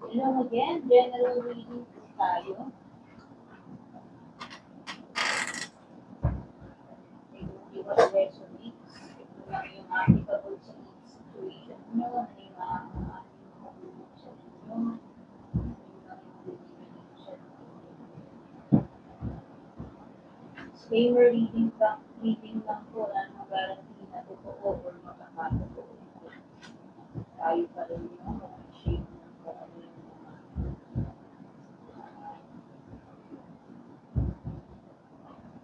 Hello again, general reading po tayo. Ito what resonates. Ito lang yung applicable sa situation nyo, ano yung makatulong sa inyo, ano lang yung bibigyan sa disclaimer reading lang po, wala namang guarantee na totoo or makakatotoo. Tayo pa rin yung mag-shape ng kung ano yung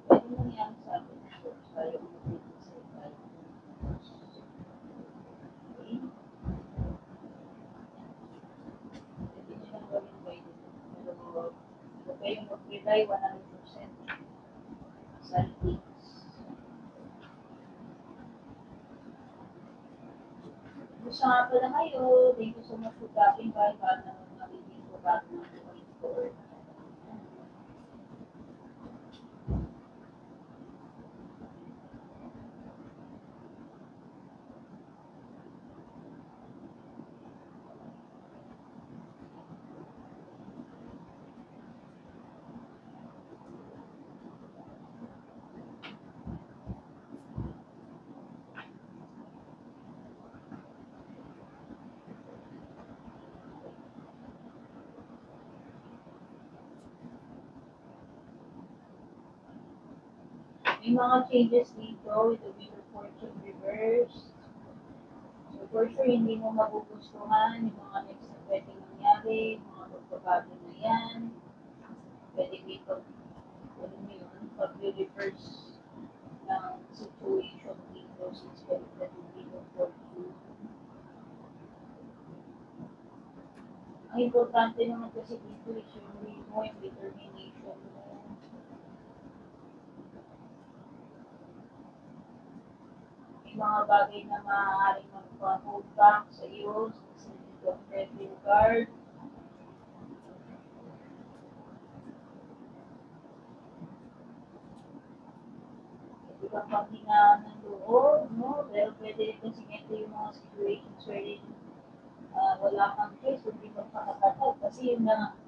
pwede nangyari sa atin. Tayo mag-reading sa tayo. Okay? Pwede nyo lang gawin pwede. Pero huwag kayong mag-rely 100% sa readings. Gusto nga pala kayo, thank you so much for dropping by para naman makinig ko bago ng buhay ko. May mga changes dito with the Wheel of Fortune reverse. So for sure, hindi mo magugustuhan yung mga next na pwedeng nangyari, mga magbabago na yan. Pwede dito, pwede mo yun, pag-reverse ng situation dito since pwede na yung Wheel of Fortune. Ang importante naman kasi dito is yung will mo, yung determination mo. May mga bagay na maaaring magpa-hold back sa iyo, sa dito ang Devil card. Pwede kang panghinaan ng loob, no? Pero pwede rin kasi ito yung mga situations wherein wala kang choice, hindi magpakakatag. Kasi yun na,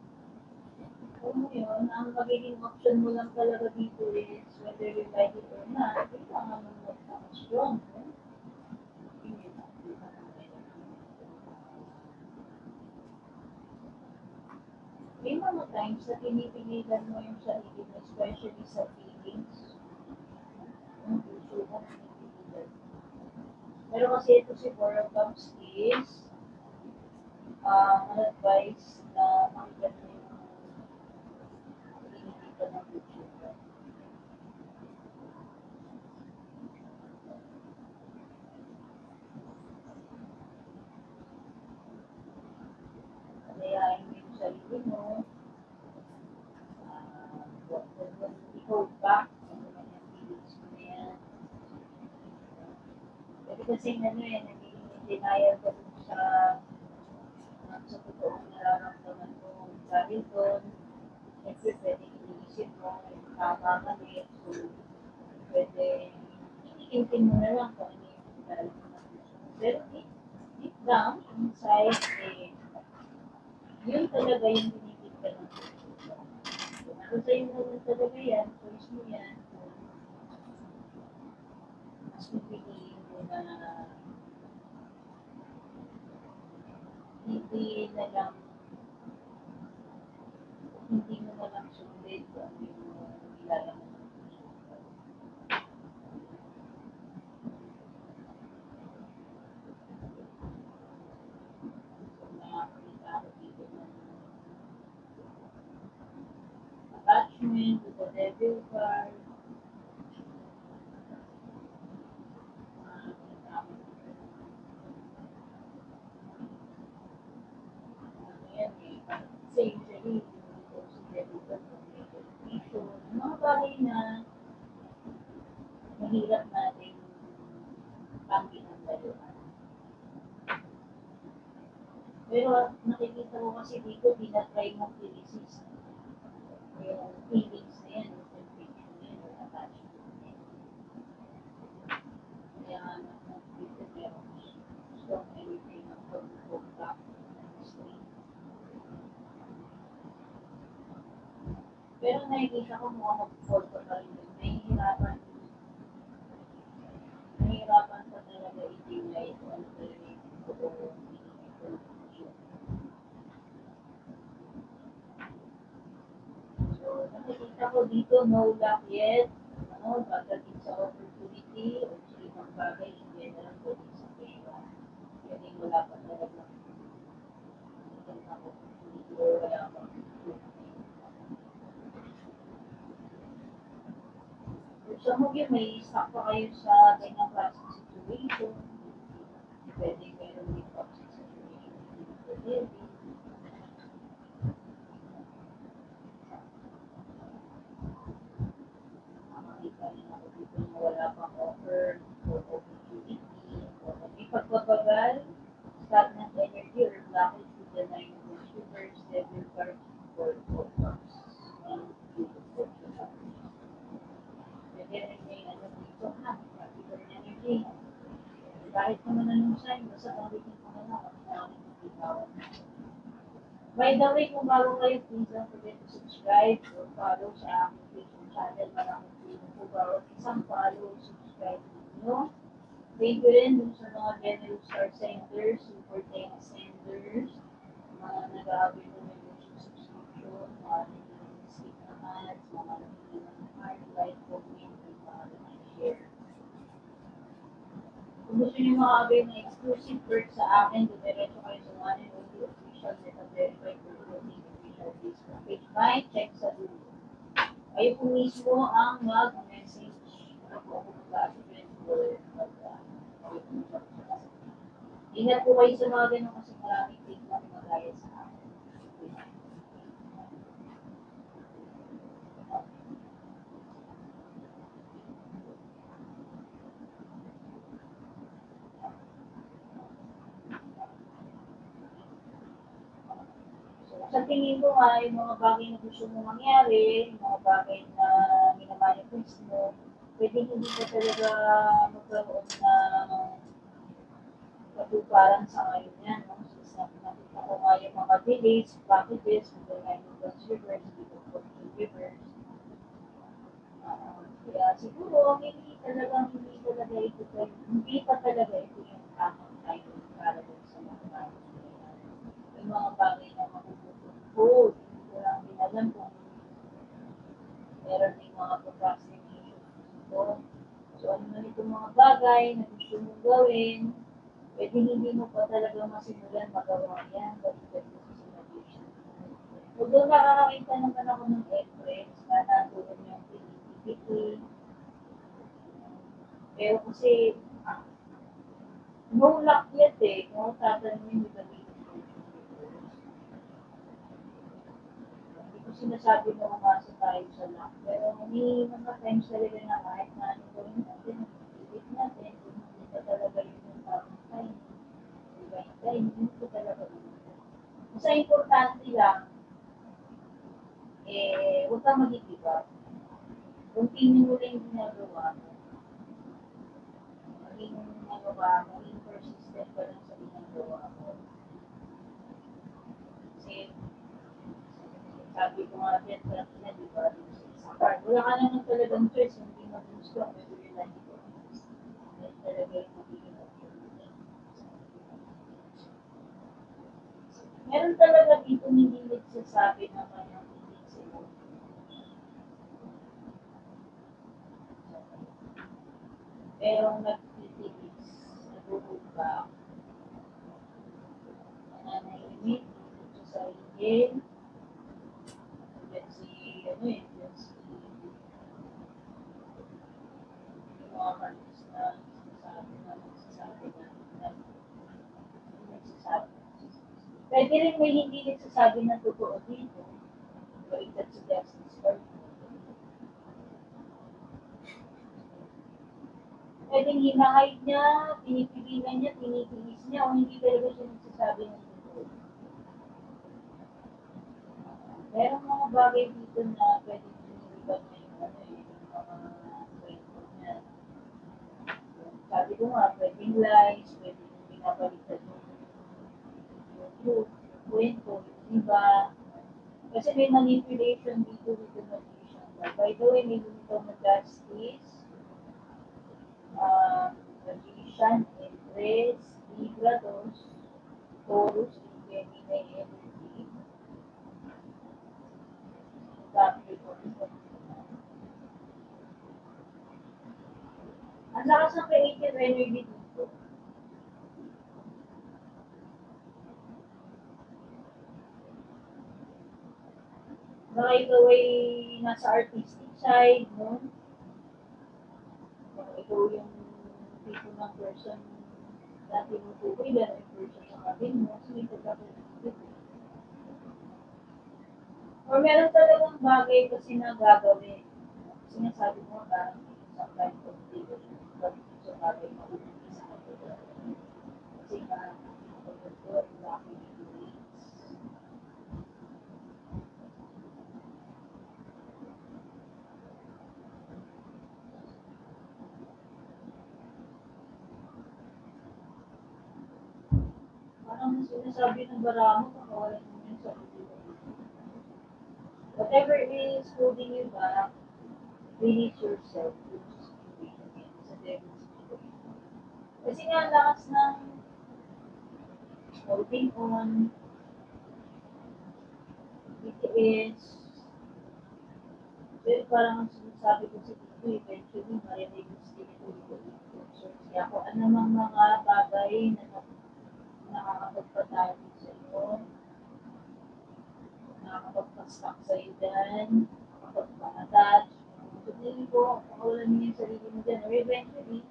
kung mo yun, ang magiging option mo lang talaga dito is whether you like it or not, kailangan mo magpaka-strong. No? May mga times na pinipigilan mo yung sarili mo, especially sa feelings. Yung puso mo pinipigilan. Pero kasi ito si Four of Cups is an advice na makikita mo yung pinipita ng puso mo. Kanayain mo yung sarili mo, i-hold back ano man yung feelings mo na yan. Pwede kasi ano yan, naging denial ka dun sa totoong nararamdaman mo. Dahil doon, siyempre pwede iniisip mo, tama mali, so pwede iniintin mo na lang kung ano yung nararamdaman mo. Pero deep down, inside, yun talaga yung binibig ka ng puso. Kung sa'yo naman talaga yan, choice mo yan, mas pipiliin mo na hindi na lang, hindi mo na lang sundin kung ano yung nilalaman ng puso. Kung nakakita ako dito ng attachment to the devil card, makakita ako dito ng ano yan eh, kasi usually, dito sa devil card, may temptation, mga bagay na mahirap natin pangginagdaloan. Pero nakikita ko kasi dito, tinatry mong i-resist yung feelings na yan, yung temptation na yan, yung attachment na yan. Kaya nga dito meron strong energy ng pag-hold back ng stream. Pero nakikita ko mukhang mag-fall pa rin yun. Nahihirapan pa talaga i-delay kung ano talaga yung totoo information. So, nakikita ko dito, no luck yet. Pagdating sa opportunity o sa ibang bagay, hindi na lang po sa pera. Kasi wala pa talaga ako or wala akong for some of you, may stuck pa kayo sa ganyang klaseng situation. Pwede meron din toxic situation. Pwede. Makakita rin ako dito na wala pang offer or opportunity or may pagbabagal, stagnant energy or blockage with the nine of sugars, devil cards, or focus. Pwede rin may ano dito ha, capital energy. Kahit naman anong sign, basta pang-waiting ko na lang kung saan ititawan. By the way, kung bago kayo, please don't forget to subscribe or follow sa aking YouTube channel. Maraming video po bawat isang follow, subscribe ninyo. Thank you rin dun sa mga general star senders, super thanks senders, mga nag-aabil ng membership subscription, mga nag-skip na ads, mga nag-skip ng heart, like, comment, and mga nag-share. Kung gusto niyo makabay ng exclusive perks sa akin, dumiretso kayo sa one and only official Meta-verified Recruiting official Facebook page. May check sa dulo. Kayo po mismo ang mag-message. Ako po ako mag-assistant for ingat po kayo sa mga ganun kasi maraming fake na pinagaya sa akin. Sa tingin ko ay mga bagay na gusto mo mangyari, mga bagay na minamanifest mo, pwede hindi ka talaga magkaroon ng katuparan sa ngayon yan. No? So, nakita ko nga yung mga delays, blockages, mga ngayon ng consumers, dito po consumers. Kaya siguro, hindi talaga ito, hindi pa talaga ito yung tamang time para dun sa mga bagay. Yung mga bagay na makukulit ko, hindi ko lang din alam kung meron din mga procrastination dito. So, ano man itong mga bagay na gusto mong gawin, pwede hindi mo pa talaga masimulan magawa yan, balikat mo sa simulation. Although nakakakita naman ako ng efforts na nandun yung PDPP, pero kasi, no luck yet eh, kung tatanungin mo ba dito. Hindi ko sinasabi na umasa tayo sa luck, pero may mga times talaga na kahit na ano gawin natin, pilit natin, kung hindi pa talaga yun yung tamang time, diba? Hindi ko talaga yun. Basta importante lang, huwag kang mag-iiba. Continue mo lang yung ginagawa mo. Maging persistent ka lang sa ginagawa mo. Kasi, sabi ko nga din, kanina, di ba, sa part, wala ka naman talagang choice, hindi mag-gusto, pwede rin lang ito. Yan talaga yung magiging option. Meron talaga dito hindi nagsasabi na kanyang hindi sila. Pero nagtitiis, nagugubak, nananahimik, dito sa sarili, yan si yung mga kantos na nagsasabi na nagsasabi. Pwede rin may hindi nagsasabi ng totoo dito. Baliktad si Justice Lord. Pwedeng hinahide niya, pinipigilan niya, tinitiis niya, o hindi talaga siya nagsasabi ng totoo. Merong mga bagay dito na pwedeng piniliban niya yung kwento niya. Sabi ko nga, pwedeng lies, pwedeng pinabaliktad yung truth, yung kwento, yung iba. Kasi may manipulation dito with the magician. By the way, may dito na justice, magician, empress, libra, dos, Taurus, Gemini, energy, Capricorn. Ang lakas ng creative energy dito. Baka ikaw ay nasa artistic side, no? Baka ikaw yung tipo ng person na tinutukoy dahil yung person sa kabin mo. So, may pagkakalimutan. Or meron talagang bagay kasi na gagawin. Sinasabi mo parang sa kind of deal. So, bagay mo sa kabila. Kasi nga, pagkakalimutan, lucky parang sinasabi ng baramo, pakawalan mo yun sa kabila. Whatever is holding you back, release yourself to the situation. Sa devil's situation. Kasi nga, ang lakas ng holding on, BTS, pero parang ang sinasabi ko sa dito, eventually, marirealize din ito dito. So, kaya kung anumang mga bagay na nakakapagpatalo sa iyo, nakakapagpa-stuck sa iyo dyan, nakakapagpa-attach, so, tingin ko, pakawalan mo yung sarili mo dyan, or eventually,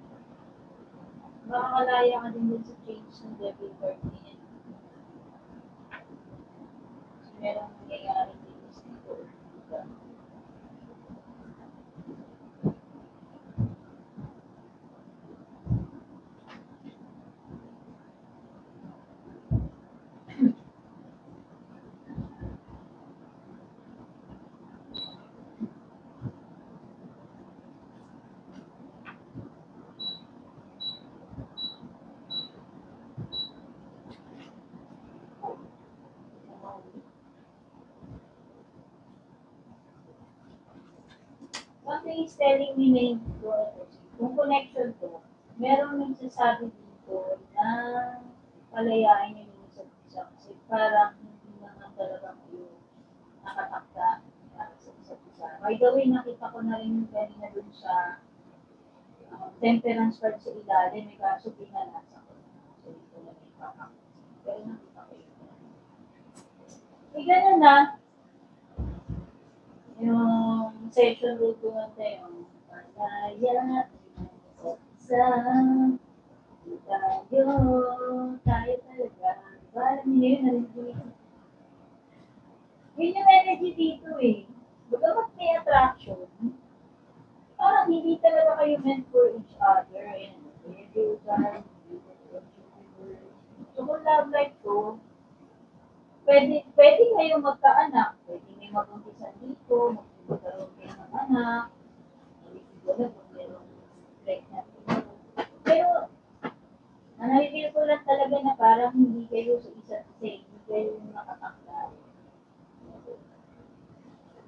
makakalaya ka din dun sa change ng devil card na yan. So, merong nangyayari dito. Something is telling me na yung connection to, meron nagsasabi dito na palayain niyo yung isa't isa kasi parang hindi naman talaga kayo nakatakda para sa isa't isa. By the way, nakita ko na rin yung kanina dun sa temperance card sa ilalim, may kaso pinalasa ko. So, ito na may pakak. Pero nakita ko yun. Eh, ganun na. Yung session rule ko nga tayo, palaya, sa tayo talaga. Parang hindi yun, narinig. Yun yung energy dito eh. Bagamat may attraction, parang hindi talaga kayo meant for each other. Ayan, you guys, so kung love life to, pwede kayong magkaanak, pwede may mabuntisan dito, magkaroon kayo ng anak, hindi siguro kung merong pregnant. Pero, nakikita ko lang talaga na parang hindi kayo sa isa't isa, hindi kayo nakatakda.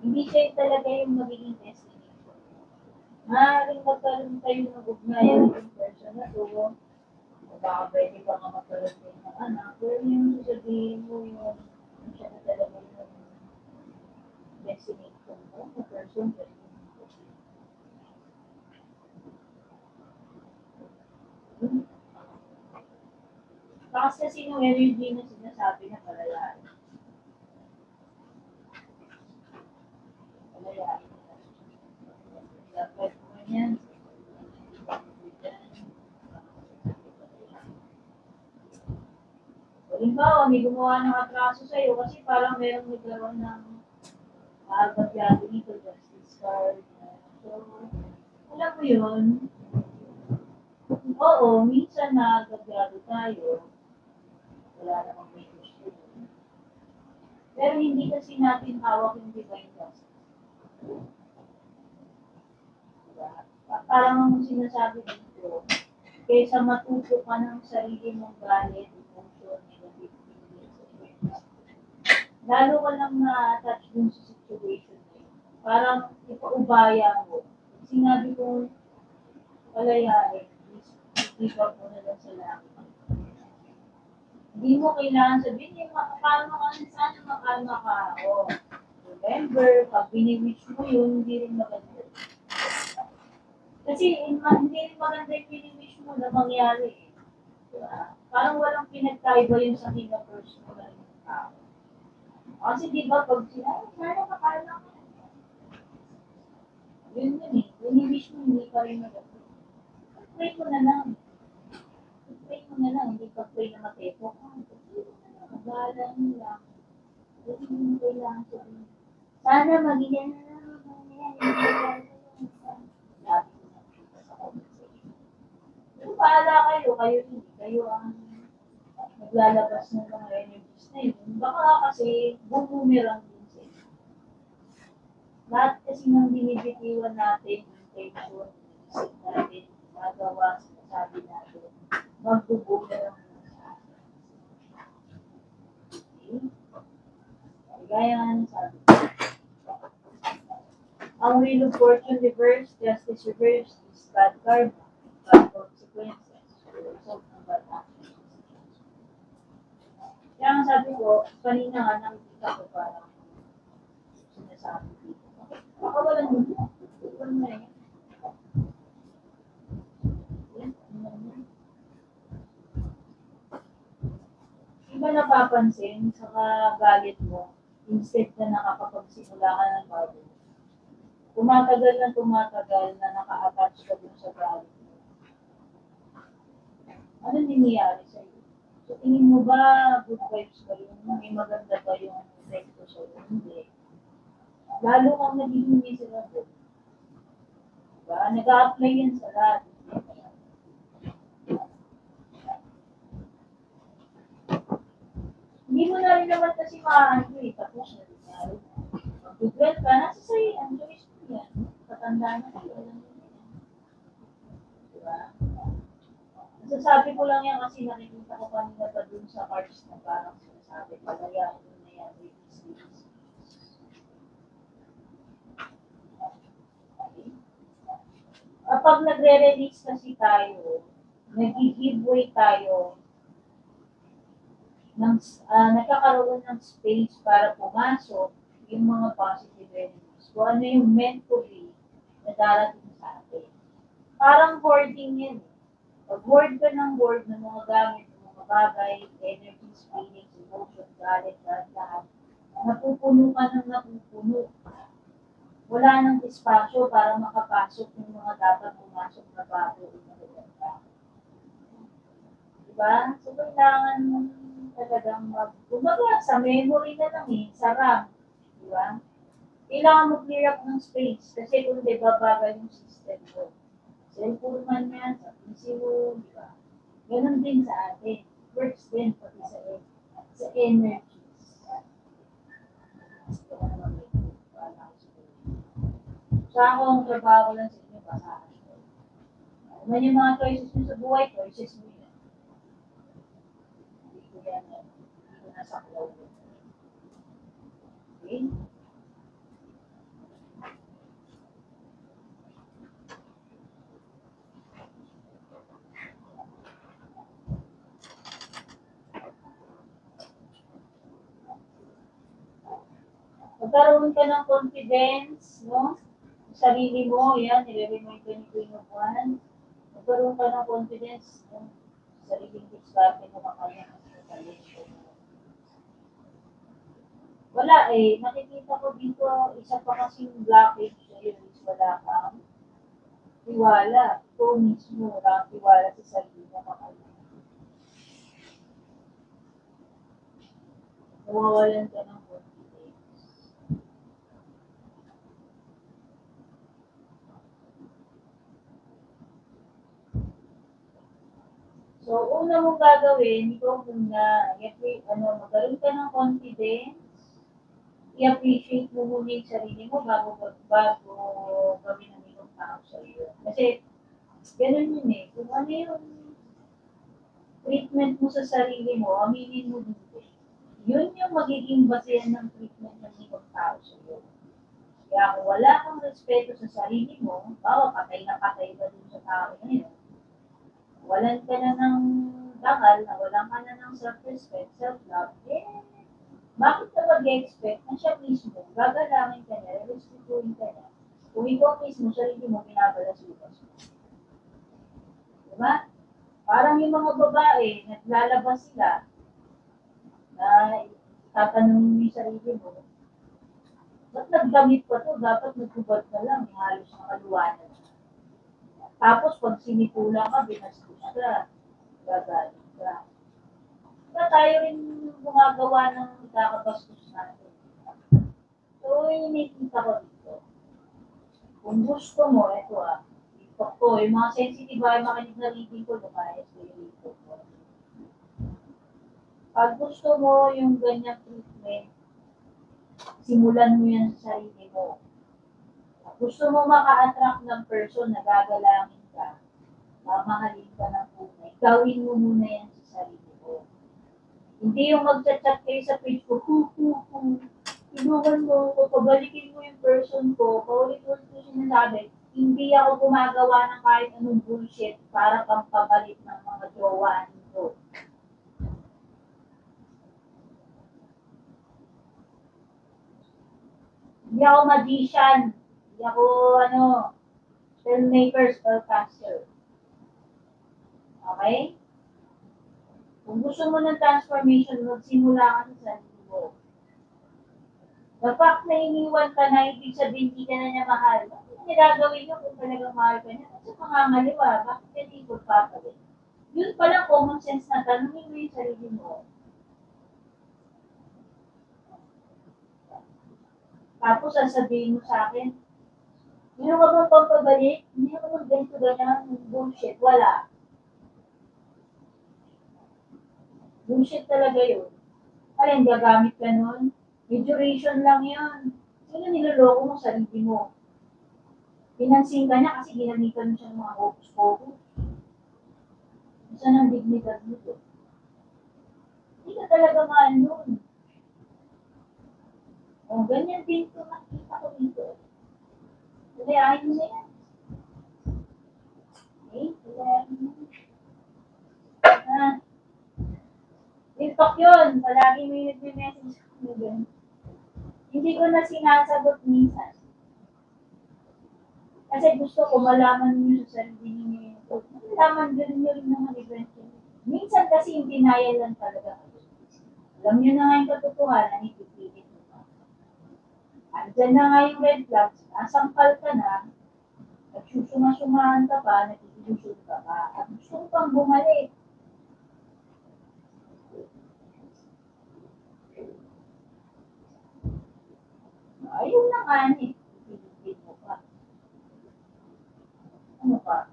Hindi kayo talaga yung magiging destination. Maaaring magkaroon kayo ng ugnayan ng person na to, baka pwede pa nga magkaroon kayo ng anak, pero yung sasabihin mo yung siya na talaga yung destination mo, na person, takas kasi yung energy na sinasabi na palalaan. Palalaan. Dapat mo yan. Halimbawa, may gumawa ng atraso sa'yo kasi parang merong nagkaroon ng bagyado dito, justice card. So, alam mo yun, oo, minsan nagagyado tayo, wala namang may gusto. Pero hindi kasi natin hawak yung divine justice. Diba? Parang ang sinasabi dito, kaysa matuto ka ng sarili mong galit, emotion, negative feelings, lalo ka lang na-attach dun sa situation na yun. Parang ipaubaya mo. Sinabi ko, palayain, give up mo na lang sa langit. Hindi mo kailangan sabihin, makakalma ka na sana, makalma ka. O, remember, pag biniwish mo yun, hindi rin maganda. Kasi hindi rin maganda yung biniwish mo na mangyari. Diba? Parang walang pinagkaiba yun sa kina-first mo na yung tao. Kasi di ba pag sinabi, sana makalma ka. Yun yun eh. Biniwish mo, hindi pa rin maganda. Pray mo na lang. Pray mo na lang. Hindi pa pray na matepo ka. Pray mo na lang. Bahala mo lang. Hindi mo kailangan sabihin. Sana maging yan na lang. Sabi ko na sa conversation. Kung bahala kayo, kayo hindi. Kayo ang naglalabas ng mga energies na yun. Baka kasi bumumirang din sa inyo. Lahat kasi nang binibitiwan natin, intention, isip natin, nagawa, sinasabi natin, magbubumirang din sa atin. Okay? Gaya nga ng sabi ko. Ang Wheel of Fortune reverse, Justice reverse, is bad karma, bad consequences, result ng bad actions. Kaya ang sabi ko, kanina nga nakikita ko parang sinasabi dito. Makawalan mo na. Ipon na yun. Iba napapansin sa galit mo, instead na nakakapagsimula ka ng bago, tumatagal na naka-attach ka dun sa galit mo. Ano nangyayari sa'yo? So, tingin mo ba good vibes ba yun? May maganda ba yung epekto sa'yo? Hindi. Lalo kang naging miserable. Diba? Nag-a-apply yan sa lahat. Hindi mo na rin naman kasi ma-enjoy. Tapos na rin. Mag-12 ka, nasa sa'yo yan. Choice mo yan. Patanda na kayo. Diba? Nasasabi ko lang yan kasi nakikita ko kanina pa dun sa cards na parang sinasabi. Palayain mo na yan. Release. Okay? Kapag nagre-release kasi tayo, nag-giveaway tayo nagkakaroon ng space para pumasok yung mga positive energies. Kung ano yung meant to be na darating sa atin. Parang hoarding yan. Pag hoard ka ng hoard ng mga gamit, ng mga bagay, energies, feelings, emotions, galit, lahat, napupuno ka ng napupuno. Wala nang espasyo para makapasok yung mga dapat pumasok na bago o na diba? So, kailangan talagang kumbaga, sa memory na lang eh, sa RAM. Diba? Kailangan mag-clear up ng space kasi kung di babagal yung system mo. Cellphone man yan, sa PC mo, diba? Ganon din sa atin. Works din pati sa energies. Sa ako, ang trabaho lang sa inyo, basahan ko. Ano yung mga choices mo sa buhay, choices mo yan. Hindi ko yan, hindi ko nasa cloud. Okay? Magkaroon ka ng confidence, no? Sarili mo, yan, nire-remind ka ni Queen of Wands. Magkaroon ka ng confidence, no? Sariling diskarte mo makaya ng talento. Wala eh, nakikita ko dito, isa pa kasing blockage sa'yo is wala kang tiwala. Ito mismo, wala kang tiwala sa sarili mo makaya. Nawawalan ka ng confidence. So, una mong gagawin, ikaw muna, magkaroon ka ng confidence, i-appreciate mo muna yung sarili mo bago gawin ng ibang tao sa iyo. Kasi, ganun yun eh. Kung ano yung treatment mo sa sarili mo, aminin mo din. Yun yung magiging basehan ng treatment ng ibang tao sa iyo. Kaya kung wala kang respeto sa sarili mo, bawa patay na patay ka dun sa tao ngayon, walan ka na ng dangal, nawalan ka na ng self-respect, self-love, bakit ka mag-expect na siya mismo, gagalangin ka niya, respetuhin ka niya, kung ikaw mismo, sarili mo, binabalasukas mo. Diba? Parang yung mga babae, naglalabas sila, na tatanungin mo yung sarili mo, ba't nagdamit pa to? Dapat nagkubad na lang, halos nakaluwanan. Tapos pag sinipula ka, binastos ka, gagalit ka. Diba tayo rin gumagawa ng kakabastos natin. So, yung nakikita ko dito. Kung gusto mo, ito TikTok ko, yung mga sensitive ay makinig na reading ko, lumayas ko yung TikTok ko. Pag gusto mo yung ganyang treatment, simulan mo yan sa sarili mo. Gusto mo maka-attract ng person na gagalangin ka, mamahalin ka ng tunay, gawin mo muna yan sa sarili mo. Hindi yung mag-chat kayo sa page ko, tulungan mo ko, pabalikin mo yung person ko, paulit-ulit ko sinasabi, hindi ako gumagawa ng kahit anong bullshit para pampabalik ng mga jowa nito. Hindi ako magician, hindi ako, filmmaker, spellcaster. Okay? Kung gusto mo ng transformation, magsimula ka sa sarili mo. The fact na iniwan ka na, ibig sabihin hindi ka na niya mahal. Bakit nilagawin niyo kung talagang mahal ka niya? Kasi pangangaliwa, bakit ka di papalit? Yun pala common sense na tanongin mo yung sarili mo. Tapos sasabihin mo sa akin, hindi ka bang pampabalik? Hindi ka bang ganito ganyan? Bullshit. Wala. Bullshit talaga yun. Alin, gagamit ka nun? May duration lang yun. Sino niloloko mo sarili mo? Pinansin ka niya kasi ginamitan mo siya ng mga hocus-pocus. Saan ang dignidad mo to? Hindi ka talaga mahal nun. O, ganyan din ito nakita ko dito. Kulayahin mo na yan. Okay? Kulayahin mo na. TikTok yun. Palagi may nag-message ko yun. Hindi ko na sinasagot minsan. Kasi gusto ko malaman niyo sa sarili niyo. Malaman din niyo rin naman eventually. Minsan kasi yung denial lang talaga kayo. Alam niyo na nga yung katotohanan, ipipilit mo pa. Andyan na nga yung red flags, nasampal ka na, nagsusuma-sumahan ka pa, nag-ilusyon ka pa, at gusto ko pang bumalik. Ayun na nga eh, ipipilit mo pa. Ano pa?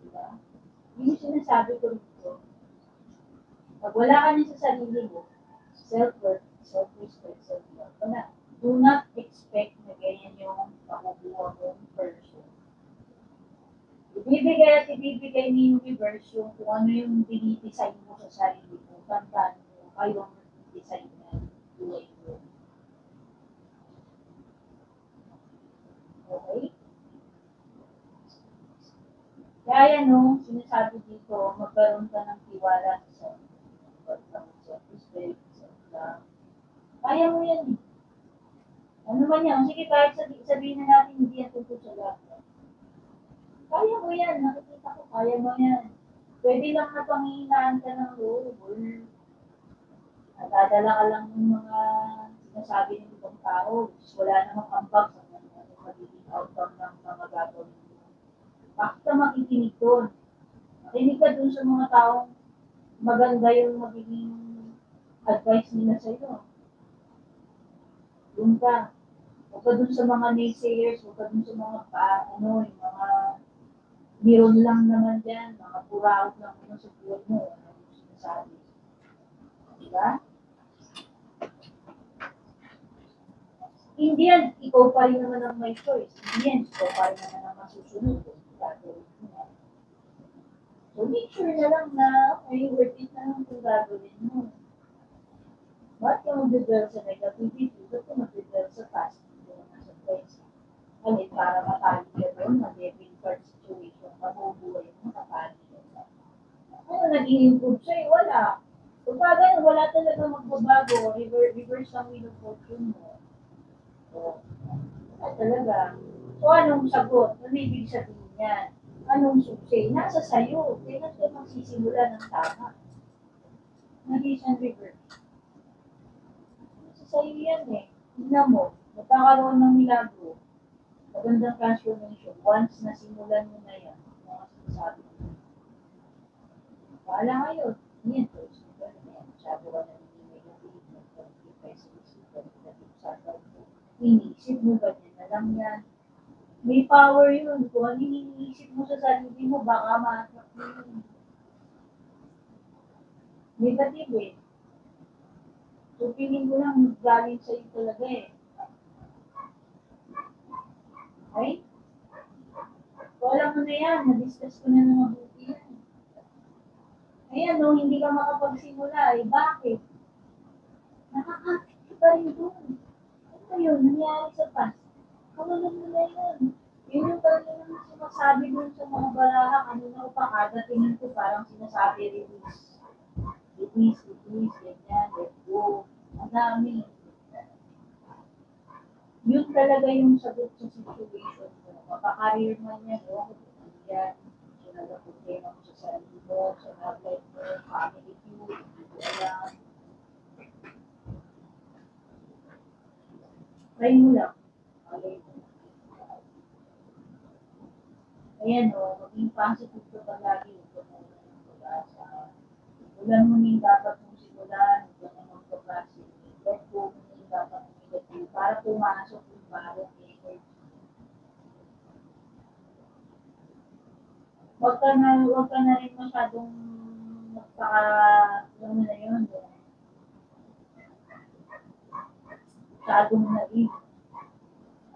Diba? Yun yung sinasabi ko dito. Pag wala ka niya sa sarili mo, self-worth, self-respect, self-love, wala. Do not expect na ganyan yung makukuha mong person. Ibibigay at ibibigay ni universe yung kung ano yung dinidesign mo sa sarili mo. Tandaan mo, kayo ang design na buhay mo. Okay? Kaya yan, no, sinasabi dito, magkaroon ka ng tiwala sa self-respect, self-love. Kaya mo yan eh. Ano man yan? Sige, kahit sabihin na natin hindi yan tungkol sa lahat. Kaya mo yan. Nakikita ko, kaya mo yan. Pwede lang na panghihinaan ka ng rule. Nadadala ka lang ng mga sinasabi ng ibang tao. Wala namang ambag sa mga magiging outcome ng mga gagawin mo. Bakit ka makikinig doon? Makinig ka doon sa mga taong maganda yung magiging advice nila sa iyo. Doon ka. Huwag ka dun sa mga naysayers, huwag ka dun sa mga yung mga meron lang naman dyan, mga puraot lang naman sa buhay mo, ano yung sinasabi. Diba? Hindi yan, ikaw pa rin naman ang may choice. Hindi yan, ikaw pa rin naman ang masusunod. So make sure na lang na okay, worth it na lang kung gagawin mo. Ba't ka magdadala sa negativity? Ba't ka magdadala sa positive yung nasa friends? Alin, para matali ka doon, mag-living card situation, mabubuhay mo, matali ka. Ano naging improve sa'yo? Wala. Kung pa ganun, wala talaga magbabago. Reverse ang wheel of fortune mo. So, wala talaga. So, anong sagot? Ano ibig sabihin yan? Anong success? Nasa sayo. Kailan ka magsisimula ng tama? Naging siyang reverse. Nasa sayo yan eh. Tignan mo, magkakaroon ng milagro. Magandang transformation. Once na simulan mo na yan, mga sinasabi mo. Wala ngayon. Yan, first. Masyado ka na negative, iniisip mo, ganyan na lang yan. May power yun. Kung ano iniisip mo sa sarili mo, baka ma-attract mo yun. Negative eh. So, feeling ko lang galing sa'yo talaga eh. Okay? So, alam mo na yan. Na-discuss ko na ng mabuti yan. Ayan, no, hindi ka makapagsimula eh. Bakit? Nakakakit ka pa rin doon. Ano yun? Nangyari sa past. Kawalan mo na yun. Yun yung talaga naman sinasabi dun sa mga baraha. Kanina ko pa kada tingin ko parang sinasabi release. Release, ganyan, let go. Ang dami. Yun talaga yung sagot sa situation mo. Mapaka-career man yan, no? Yan. So, nagka-problema mo sa sarili mo, sa love life mo, family feud, hindi ko alam. Try mo lang. Okay. Ayan, no? Maging positive ka palagi. Huwag ka na ng pag-asa. Simulan mo na yung dapat mong simulan. Huwag ka na mag-procrastinate. Let go mo na yung dapat mong negative para pumasok yung bagong energy. Huwag ka na rin masyadong magpaka, ano na yun, masyadong naive.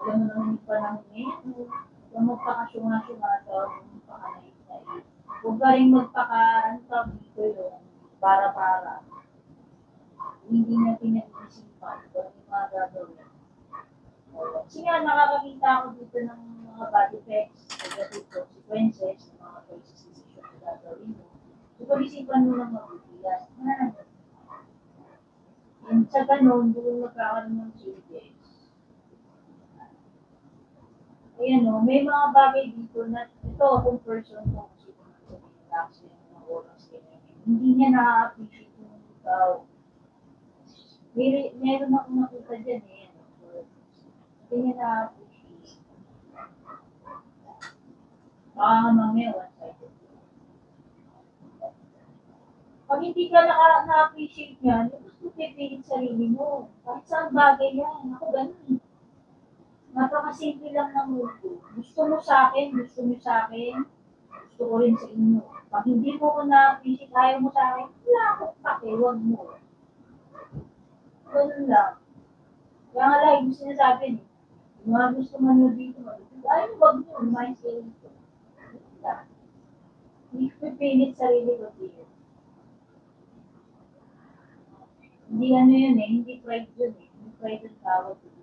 Alam mo naman yung panahon ngayon, huwag magpaka-syunga-syunga daw, huwag magpaka-naive-naive. Huwag ka rin magpaka, ano tawag dito yun, para-para. Hindi na pinag-iisipan kung ano yung mga gagawin. Kasi nga, nakakakita ako dito ng mga bad effects, negative consequences, ng mga choices, decision na gagawin mo. So, pag-isipan mo lang mabuti yan. And sa ganun, doon magkakaroon ng changes. Ayan o, may mga bagay dito na, ito, kung person mo, kasi kung relax yan, mga oras yan, hindi niya na-appreciate yung ikaw. Meron akong nakita dyan eh, hindi niya na-appreciate. Baka mamaya, one-sided. Pag hindi ka na-appreciate yan, gusto pipilit sarili mo. Kahit saan bagay yan. Ako ganun. Napakasimple lang ng mundo. Gusto mo sa akin, gusto mo sa akin, gusto ko rin sa inyo. Pag hindi mo ko na-appreciate, ayaw mo sa akin, wala akong pake, huwag mo. Ganun lang. Kaya nga lagi mo sinasabi niyo, yung mga gusto manood dito, ayaw mo, wag mo, lumayan kayo dito. Hindi ko pipilit sarili ko dito. Hindi ano yun eh, hindi pride yun eh. Hindi pride ang tawag dito.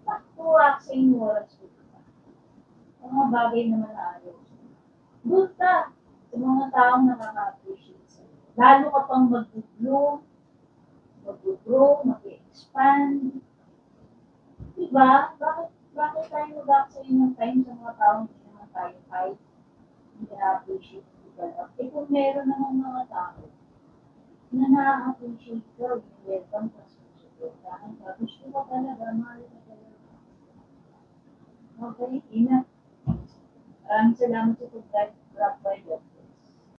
Nakuha sa inyo oras ko. Ang mga bagay naman na ayaw. Doon ka sa mga taong nakaka-appreciate sa'yo. Lalo ka pang mag-bloom, mag-grow, mag-expand. Diba? Bakit tayo mag-aksaya ng time sa mga taong hindi naman tayo kahit hindi na-appreciate develop? Eh kung meron naman mga tao na na-appreciate ka, welcome ka sa susuportahan ka. Gusto ka talaga, mahal ka talaga. Okay, ina. Maraming salamat sa pag-drive by